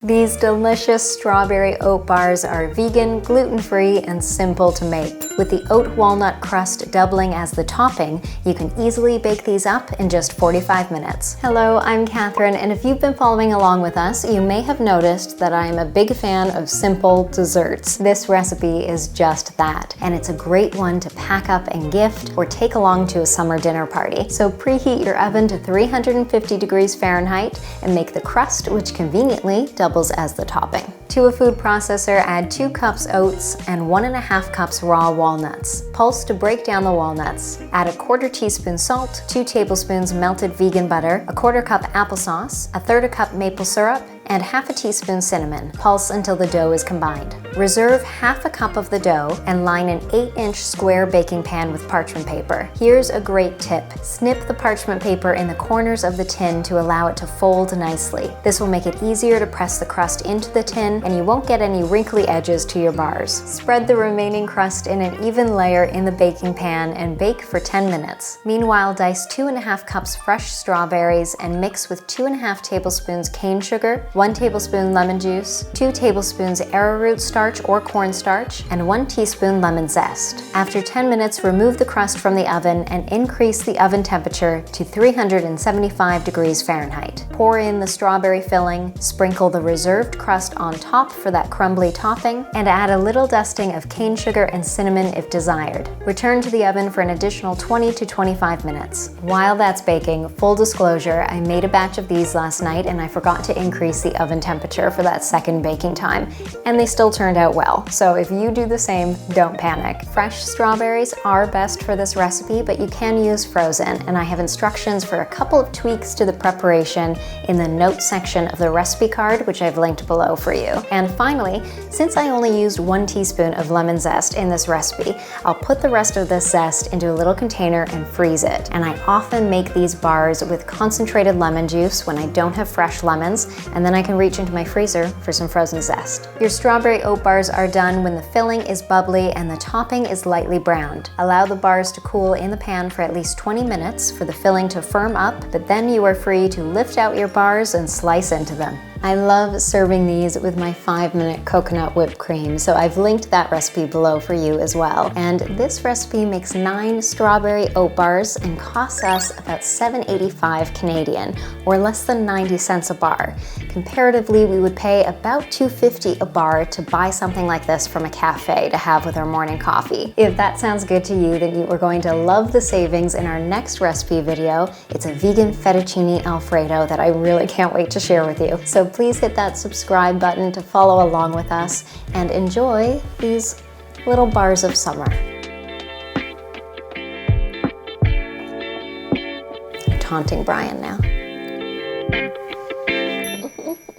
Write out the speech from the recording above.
These delicious strawberry oat bars are vegan, gluten-free, and simple to make. With the oat walnut crust doubling as the topping, you can easily bake these up in just 45 minutes. Hello, I'm Catherine, and if you've been following along with us, you may have noticed that I'm a big fan of simple desserts. This recipe is just that, and it's a great one to pack up and gift or take along to a summer dinner party. So preheat your oven to 350 degrees Fahrenheit and make the crust, which conveniently doubles as the topping. To a food processor, add 2 cups oats and 1.5 cups raw walnuts. Pulse to break down the walnuts. Add a 1/4 teaspoon salt, 2 tablespoons melted vegan butter, a 1/4 cup applesauce, a 1/3 cup maple syrup, and 1/2 teaspoon cinnamon. Pulse until the dough is combined. Reserve 1/2 cup of the dough and line an 8-inch square baking pan with parchment paper. Here's a great tip. Snip the parchment paper in the corners of the tin to allow it to fold nicely. This will make it easier to press the crust into the tin, and you won't get any wrinkly edges to your bars. Spread the remaining crust in an even layer in the baking pan and bake for 10 minutes. Meanwhile, dice 2.5 cups fresh strawberries and mix with 2.5 tablespoons cane sugar, 1 tablespoon lemon juice, 2 tablespoons arrowroot starch or cornstarch, and 1 teaspoon lemon zest. After 10 minutes, remove the crust from the oven and increase the oven temperature to 375 degrees Fahrenheit. Pour in the strawberry filling, sprinkle the reserved crust on top for that crumbly topping, and add a little dusting of cane sugar and cinnamon if desired. Return to the oven for an additional 20 to 25 minutes. While that's baking, full disclosure, I made a batch of these last night and I forgot to increase the oven temperature for that second baking time, and they still turned out well. So if you do the same, don't panic. Fresh strawberries are best for this recipe, but you can use frozen, and I have instructions for a couple of tweaks to the preparation in the notes section of the recipe card, which I've linked below for you. And finally, since I only used 1 teaspoon of lemon zest in this recipe, I'll put the rest of this zest into a little container and freeze it. And I often make these bars with concentrated lemon juice when I don't have fresh lemons, and then I can reach into my freezer for some frozen zest. Your strawberry oat bars are done when the filling is bubbly and the topping is lightly browned. Allow the bars to cool in the pan for at least 20 minutes for the filling to firm up, but then you are free to lift out your bars and slice into them. I love serving these with my 5-minute coconut whipped cream, so I've linked that recipe below for you as well. And this recipe makes 9 strawberry oat bars and costs us about $7.85 Canadian, or less than 90 cents a bar. Comparatively, we would pay about $2.50 a bar to buy something like this from a cafe to have with our morning coffee. If that sounds good to you, then you are going to love the savings in our next recipe video. It's a vegan fettuccine alfredo that I really can't wait to share with you. So please hit that subscribe button to follow along with us and enjoy these little bars of summer. I'm taunting Brian now.